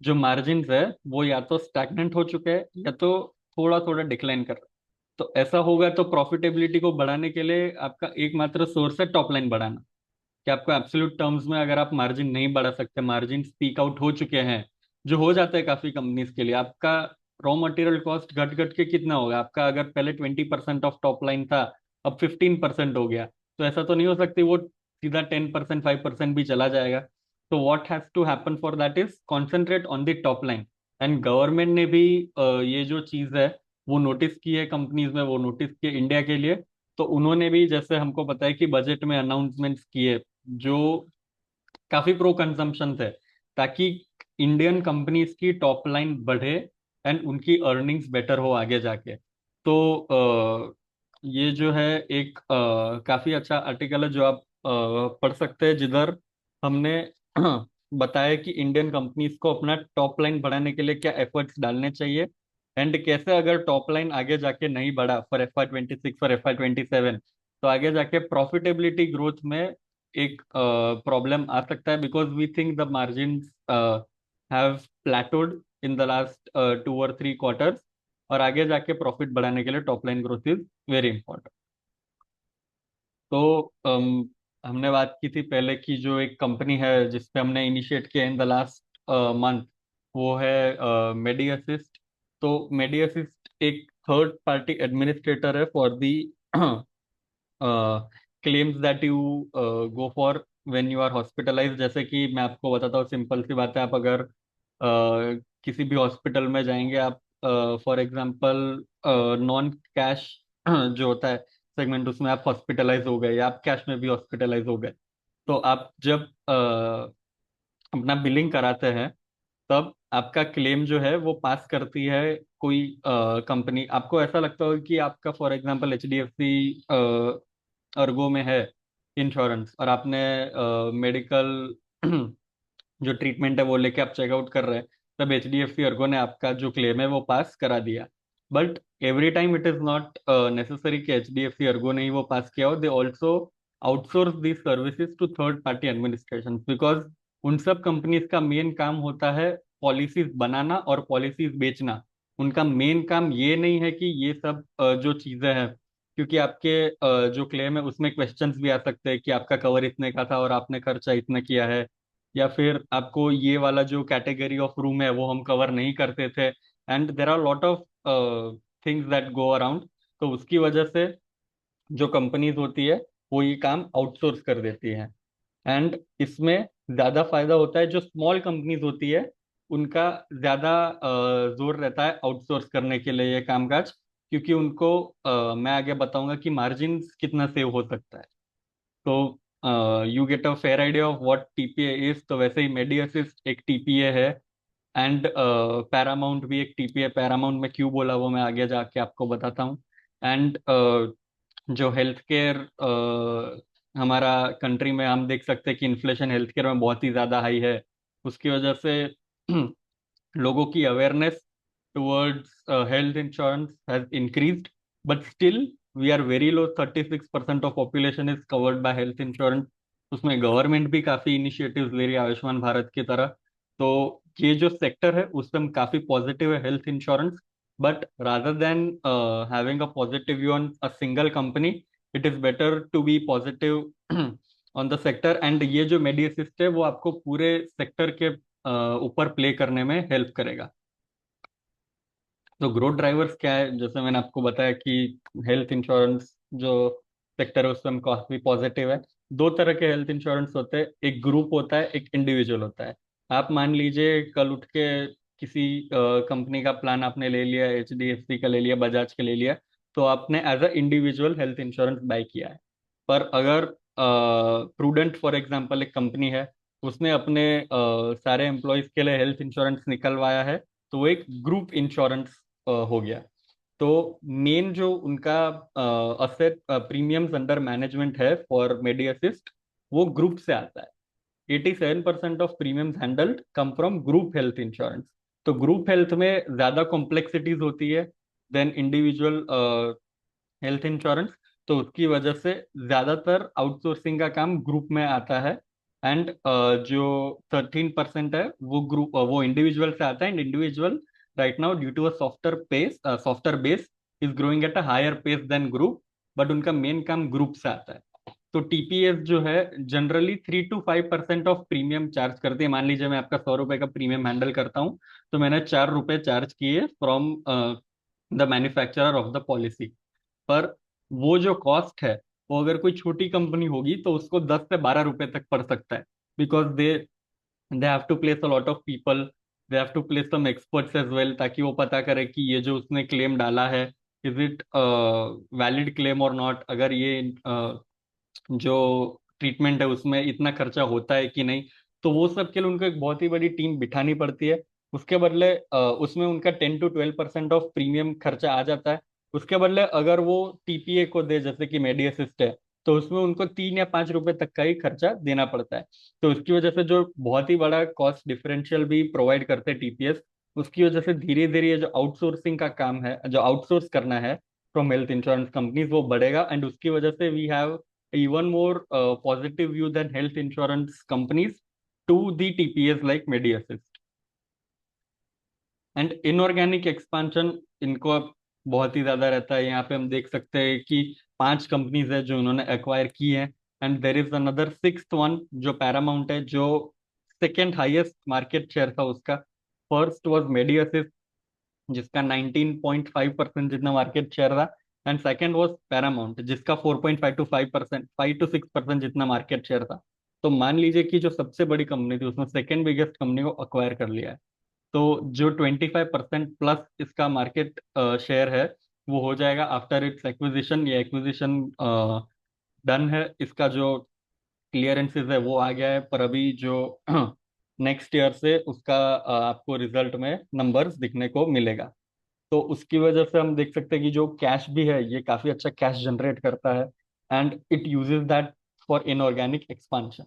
जो मार्जिन है वो या तो स्टैग्नेंट हो चुके हैं या तो थोड़ा थोड़ा डिक्लाइन कर रहे हैं। तो ऐसा होगा तो प्रॉफिटेबिलिटी को बढ़ाने के लिए आपका एकमात्र सोर्स है टॉप लाइन बढ़ाना। कि आपको एब्सोल्यूट टर्म्स में अगर आप मार्जिन नहीं बढ़ा सकते, मार्जिन स्पीक आउट हो चुके हैं, जो हो जाता है काफी कंपनीज के लिए, आपका रॉ मटेरियल कॉस्ट घट घट के कितना होगा, आपका अगर पहले 20% ऑफ टॉप लाइन था, अब 15% हो गया, तो ऐसा तो नहीं हो सकती वो सीधा 10% 5% भी चला जाएगा। तो what has to happen for that is concentrate on the top line. And government ने भी ये जो चीज है वो नोटिस की है कंपनीज में, वो नोटिस की इंडिया के लिए। तो उन्होंने भी, जैसे हमको पता है कि बजट में अनाउंसमेंट्स किए जो काफी प्रो कंजम्पशन थे, ताकि इंडियन कंपनीज की टॉप लाइन बढ़े एंड उनकी अर्निंग्स बेटर हो आगे जाके। तो ये जो है एक काफी अच्छा आर्टिकल है जो आप पढ़ सकते हैं, जिधर हमने बताया कि इंडियन कंपनीज को अपना टॉप लाइन बढ़ाने के लिए क्या एफर्ट्स डालने चाहिए, एंड कैसे अगर टॉप लाइन आगे जाके नहीं बढ़ा फॉर FY 26 और FY 27, तो आगे जाके प्रॉफिटेबिलिटी ग्रोथ में एक प्रॉब्लम आ सकता है, because we think the margin have plateaued in the last 2 और 3 क्वार्टर्स। और आगे जाके प्रॉफिट बढ़ाने के लिए top line growth is very important. तो हमने बात की थी पहले की जो एक कंपनी है जिसपे हमने इनिशिएट किया इन द लास्ट मंथ, वो है मेडी असिस्ट। तो मेडी असिस्ट एक थर्ड पार्टी एडमिनिस्ट्रेटर है for the claims that you go for when you are hospitalize. जैसे कि मैं आपको बताता हूँ, सिंपल सी बात है, आप अगर किसी भी हॉस्पिटल में जाएंगे, आप फॉर एग्जांपल नॉन कैश जो होता है सेगमेंट, उसमें आप हॉस्पिटलाइज हो गए या आप कैश में भी हॉस्पिटलाइज हो गए, तो आप जब अपना बिलिंग कराते हैं, तब आपका क्लेम जो है वो पास करती है कोई कंपनी। आपको ऐसा लगता हो कि आपका फॉर एग्जांपल HDFC अर्गो में है इंश्योरेंस, और आपने मेडिकल जो ट्रीटमेंट है वो लेके आप चेकआउट कर रहे हैं, तब HDFC अर्गो ने आपका जो क्लेम है वो पास करा दिया। But every time it is not necessary कि HDFC अर्गो ने ही वो पास किया हो, they also outsource the services to third party administration, because उन सब कंपनीज का मेन काम होता है पॉलिसीज बनाना और पॉलिसीज बेचना। उनका मेन काम ये नहीं है कि ये सब जो चीजें हैं, क्योंकि आपके जो क्लेम है उसमें क्वेश्चंस भी आ सकते हैं कि आपका कवर इतने का था और आपने खर्चा इतना किया है, या फिर आपको ये वाला जो कैटेगरी ऑफ रूम है वो हम कवर नहीं करते थे, and there are lot of things that go around. तो उसकी वजह से जो कंपनीज होती है वो ये काम आउटसोर्स कर देती है। एंड इसमें ज्यादा फायदा होता है जो स्मॉल कंपनीज होती है, उनका ज्यादा जोर रहता है आउटसोर्स करने के लिए ये कामकाज, क्योंकि उनको मैं आगे बताऊंगा कि मार्जिन कितना सेव हो सकता है। तो you get a fair idea of what TPA is. तो वैसे ही मेडी असिस्ट एक टीपीए है, एंड पैरामाउंट भी एक टीपीए। पैरामाउंट में क्यों बोला वो मैं आगे जाके आपको बताता हूँ। एंड जो हेल्थ केयर हमारा कंट्री में हम देख सकते हैं कि इन्फ्लेशन हेल्थ केयर में बहुत ही ज़्यादा हाई है। उसकी वजह से लोगों की awareness towards health insurance has increased, but still we are very low. 36% of population is covered by health insurance. उसमें गवर्नमेंट भी काफ़ी इनिशिएटिव्स ले रही है आयुष्मान भारत की तरह। तो ये जो सेक्टर है उसमें काफ़ी पॉजिटिव है health insurance. But rather than having a positive view on a single company, it is better to be positive on the sector. And ये जो मेडी असिस्ट है वो आपको पूरे सेक्टर के ऊपर प्ले करने में हेल्प करेगा। तो ग्रोथ ड्राइवर्स क्या है, जैसे मैंने आपको बताया कि हेल्थ इंश्योरेंस जो सेक्टर है उसमें काफी पॉजिटिव है। दो तरह के हेल्थ इंश्योरेंस होते हैं, एक ग्रुप होता है, एक इंडिविजुअल होता है। आप मान लीजिए कल उठ के किसी कंपनी का प्लान आपने ले लिया, एचडीएफसी का ले लिया, बजाज का ले लिया, तो आपने as a individual health insurance buy किया है। पर अगर प्रूडेंट फॉर एग्जांपल एक कंपनी है, उसने अपने सारे एम्प्लॉयज के लिए हेल्थ इंश्योरेंस निकलवाया है, तो वो एक ग्रुप इंश्योरेंस हो गया। तो मेन जो उनका असेट प्रीमियम्स अंडर मैनेजमेंट है फॉर मेडी असिस्ट, वो ग्रुप से आता है। 87% of premiums handled come from group health insurance. तो ग्रुप हेल्थ में ज्यादा कॉम्प्लेक्सिटीज होती है देन इंडिविजुअल हेल्थ इंश्योरेंस। तो उसकी वजह से ज्यादातर आउटसोर्सिंग का काम ग्रुप में आता है। एंड जो 13% है वो ग्रुप वो इंडिविजुअल से आता है। And individual right now due to a software base is growing at a higher pace than group, but उनका मेन काम ग्रुप से आता है। तो टीपीएस जो है generally 3 to 5% of premium charge करते हैं। मान लीजिए मैं आपका 100 रुपए का प्रीमियम हैंडल करता हूँ, तो मैंने 4 रुपए चार्ज किए from the manufacturer of the policy. पर वो जो कॉस्ट है, वो अगर कोई छोटी कंपनी होगी तो उसको 10 से 12 रुपए तक पड़ सकता है। Because they have to place a lot of people, they have to place some experts as well, ताकि वो पता करे कि ये जो उसने क्लेम डाला है, इज इट वैलिड क्लेम और नॉट। अगर ये जो ट्रीटमेंट है उसमें इतना खर्चा होता है कि नहीं। तो वो सब के लिए उनको एक बहुत ही बड़ी टीम बिठानी पड़ती है। उसके बदले उसमें उनका 10 to 12% ऑफ प्रीमियम खर्चा आ जाता है। उसके बदले अगर वो टीपीए को दे, जैसे कि मेडी असिस्ट है, तो उसमें उनको 3 या 5 रुपए तक का ही खर्चा देना पड़ता है। तो उसकी वजह से जो बहुत ही बड़ा कॉस्ट डिफरेंशियल भी प्रोवाइड करते हैं टीपीएस, उसकी वजह से धीरे धीरे ये जो आउटसोर्सिंग का काम है, जो आउटसोर्स करना है फ्रॉम हेल्थ इंश्योरेंस कंपनीज, वो बढ़ेगा। एंड उसकी वजह से we have even more positive view than health insurance companies to the TPS like MediAssist. And inorganic expansion इनको अब बहुत ही ज्यादा रहता है। यहाँ पे हम देख सकते हैं कि 5 कंपनीज है जो उन्होंने एक्वायर की है। And there is another sixth one जो पैरामाउंट है, जो सेकेंड हाईएस्ट मार्केट शेयर था उसका। फर्स्ट वॉज मेडिअसिस्ट जिसका 19.5% जितना मार्केट शेयर था। एंड सेकंड वाज पैरामाउंट जिसका 4.5 to 5% जितना मार्केट शेयर था। तो मान लीजिए कि जो सबसे बड़ी कंपनी थी उसने सेकंड बिगेस्ट कंपनी को अक्वायर कर लिया है। तो जो 25% प्लस इसका मार्केट शेयर है, वो हो जाएगा आफ्टर इट्स एक्विजिशन। ये एक्विजिशन डन है, इसका जो क्लियरेंसेस है वो आ गया है। पर अभी जो नेक्स्ट ईयर से उसका आपको रिजल्ट में नंबर्स दिखने को मिलेगा। तो उसकी वजह से हम देख सकते हैं कि जो कैश भी है ये काफी अच्छा कैश जनरेट करता है। And it uses that for inorganic expansion.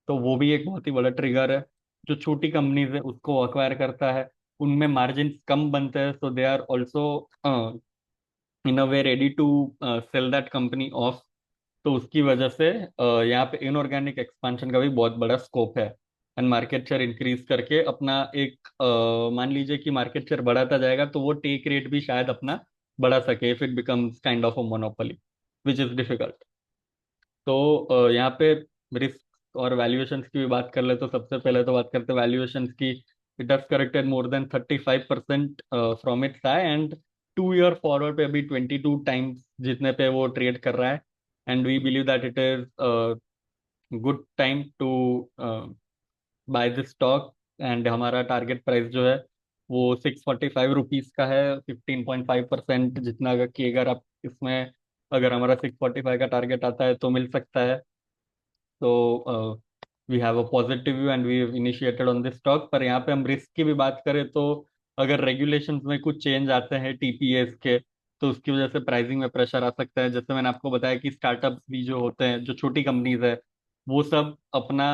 तो वो भी एक बहुत ही बड़ा ट्रिगर है। जो छोटी कंपनीज है उसको अक्वायर करता है, उनमें मार्जिन कम बनते हैं, so they are also in a way ready to sell that company off. तो उसकी वजह से यहाँ पे इनऑर्गेनिक एक्सपांशन का भी बहुत बड़ा स्कोप है। एंड मार्केट शेयर इंक्रीज करके अपना एक मान लीजिए कि मार्केट शेयर बढ़ाता जाएगा, तो वो टेक रेट भी शायद अपना बढ़ा सके if it becomes kind of a monopoly, which is difficult. तो यहाँ पे रिस्क और वैल्यूएशंस की भी बात कर ले तो सबसे पहले तो बात करते हैं वैल्यूएशंस की। It has corrected more than 35% from its high, and 2 year forward पे अभी 22 टाइम्स जितने पे वो ट्रेड कर रहा है। And we believe that it is good time to buy this stock. And हमारा टारगेट प्राइस जो है वो 645 रुपीज का है। 15.5% जितना अगर कि अगर आप इसमें, अगर हमारा 645 का टारगेट आता है तो मिल सकता है। तो we have a positive view and we initiated on this stock. पर यहाँ पे हम रिस्क की भी बात करें तो अगर रेगुलेशंस में कुछ चेंज आते हैं टीपीएस के, तो उसकी वजह से प्राइसिंग में प्रेशर आ सकता है। जैसे मैंने आपको बताया कि स्टार्टअप्स भी जो होते हैं, जो छोटी कंपनीज है, वो सब अपना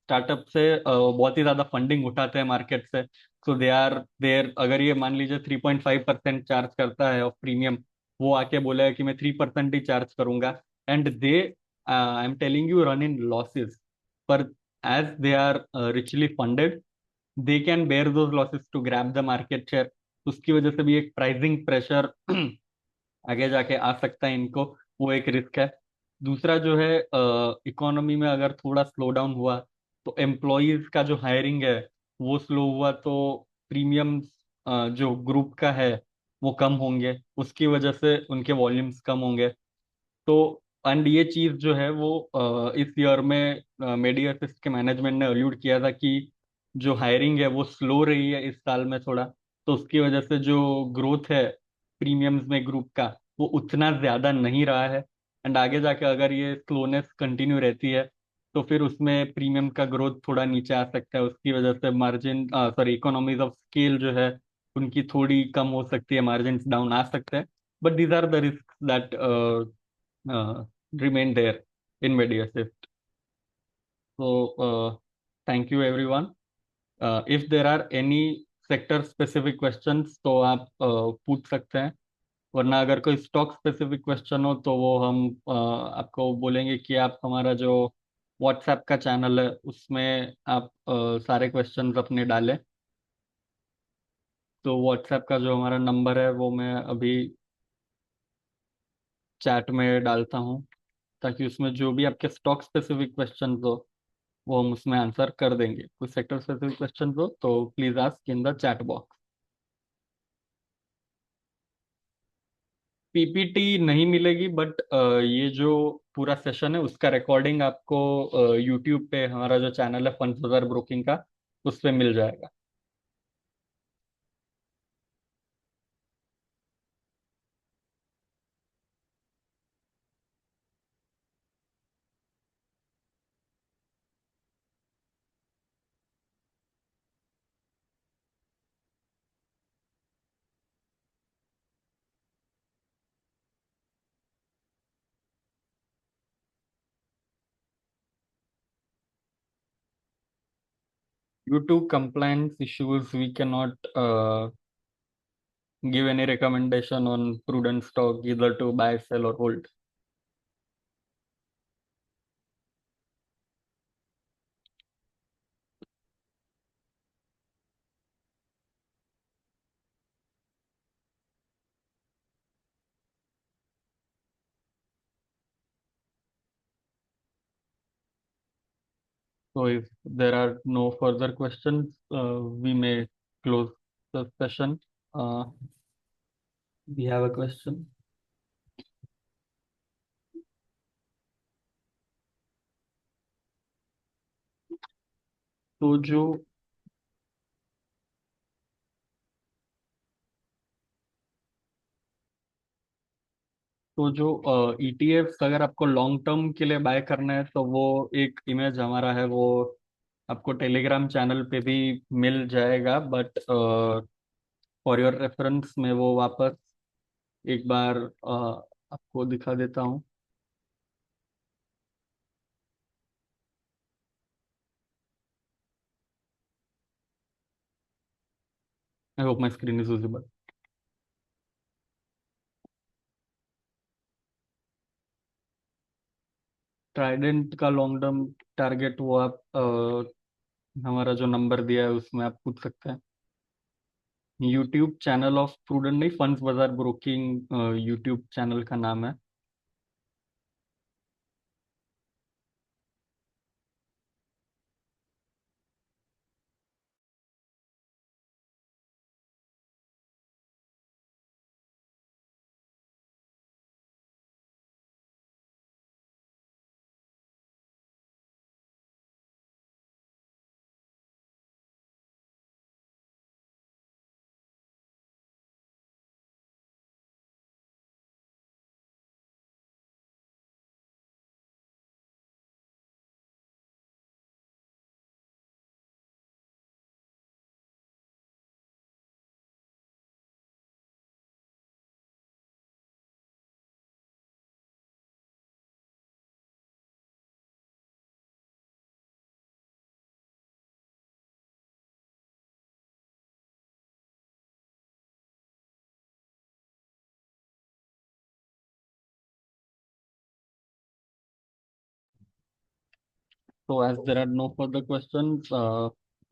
स्टार्टअप से बहुत ही ज्यादा फंडिंग उठाते हैं मार्केट से। सो दे आर देयर, अगर ये मान लीजिए 3.5% चार्ज करता है ऑफ प्रीमियम, वो आके बोला है कि मैं 3% ही चार्ज करूंगा, and they, I am telling you, run in losses. पर as they are richly funded, they can bear those losses to grab the market share. उसकी वजह से भी एक प्राइसिंग प्रेशर आगे जाके आ सकता है इनको, वो एक रिस्क है। दूसरा जो है, इकोनॉमी में अगर थोड़ा स्लो डाउन हुआ तो एम्प्लॉयज का जो हायरिंग है वो स्लो हुआ, तो प्रीमियम्स जो ग्रुप का है वो कम होंगे, उसकी वजह से उनके वॉल्यूम्स कम होंगे। तो एंड ये चीज जो है वो इस ईयर में मेडी असिस्ट के मैनेजमेंट ने अलूड किया था कि जो हायरिंग है वो स्लो रही है इस साल में थोड़ा, तो उसकी वजह से जो ग्रोथ है प्रीमियम्स में ग्रुप का, वो उतना ज्यादा नहीं रहा है। एंड आगे जाके अगर ये स्लोनेस कंटिन्यू रहती है तो फिर उसमें प्रीमियम का ग्रोथ थोड़ा नीचे आ सकता है। उसकी वजह से margin, sorry, economies of scale जो है उनकी थोड़ी कम हो सकती है, मार्जिन डाउन आ सकते हैं। But these are the risk that remain there in Mediaset. So, thank you everyone. If there are any sector specific questions तो आप पूछ सकते हैं, वरना अगर कोई स्टॉक स्पेसिफिक क्वेश्चन हो तो वो हम आपको बोलेंगे कि आप हमारा जो व्हाट्सएप का चैनल है उसमें आप सारे क्वेश्चंस अपने डालें। तो व्हाट्सएप का जो हमारा नंबर है वो मैं अभी चैट में डालता हूँ, ताकि उसमें जो भी आपके स्टॉक स्पेसिफिक क्वेश्चन हो वो हम उसमें आंसर कर देंगे। कोई सेक्टर स्पेसिफिक क्वेश्चन हो तो please ask in the chat box. PPT नहीं मिलेगी, बट ये जो पूरा सेशन है उसका रिकॉर्डिंग आपको यूट्यूब पे हमारा जो चैनल है फंड्स बाजार ब्रोकिंग का, उस पे मिल जाएगा। Due to compliance issues, we cannot give any recommendation on prudent stock, either to buy, sell, or hold. So if there are no further questions, we may close the session. Uh, we have a question. तो जो ईटीएफ अगर आपको लॉन्ग टर्म के लिए बाय करना है तो वो एक इमेज हमारा है, वो आपको टेलीग्राम चैनल पे भी मिल जाएगा। बट फॉर योर रेफरेंस मैं वो वापस एक बार आपको दिखा देता हूँ। I hope my screen is visible. Trident का लॉन्ग टर्म टारगेट वो आप हमारा जो नंबर दिया है उसमें आप पूछ सकते हैं। यूट्यूब चैनल ऑफ प्रूडेंट नहीं, फंड्स बाजार ब्रोकिंग यूट्यूब चैनल का नाम है। So as there are no further questions,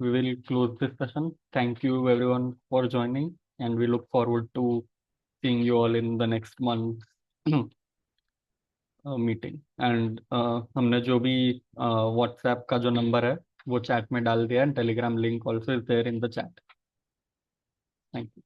we will close this session. Thank you everyone for joining, and we look forward to seeing you all in the next month meeting and हमने जो भी व्हाट्सएप का जो नंबर है वो चैट में डाल दिया है, Telegram link also is there in the chat. Thank you.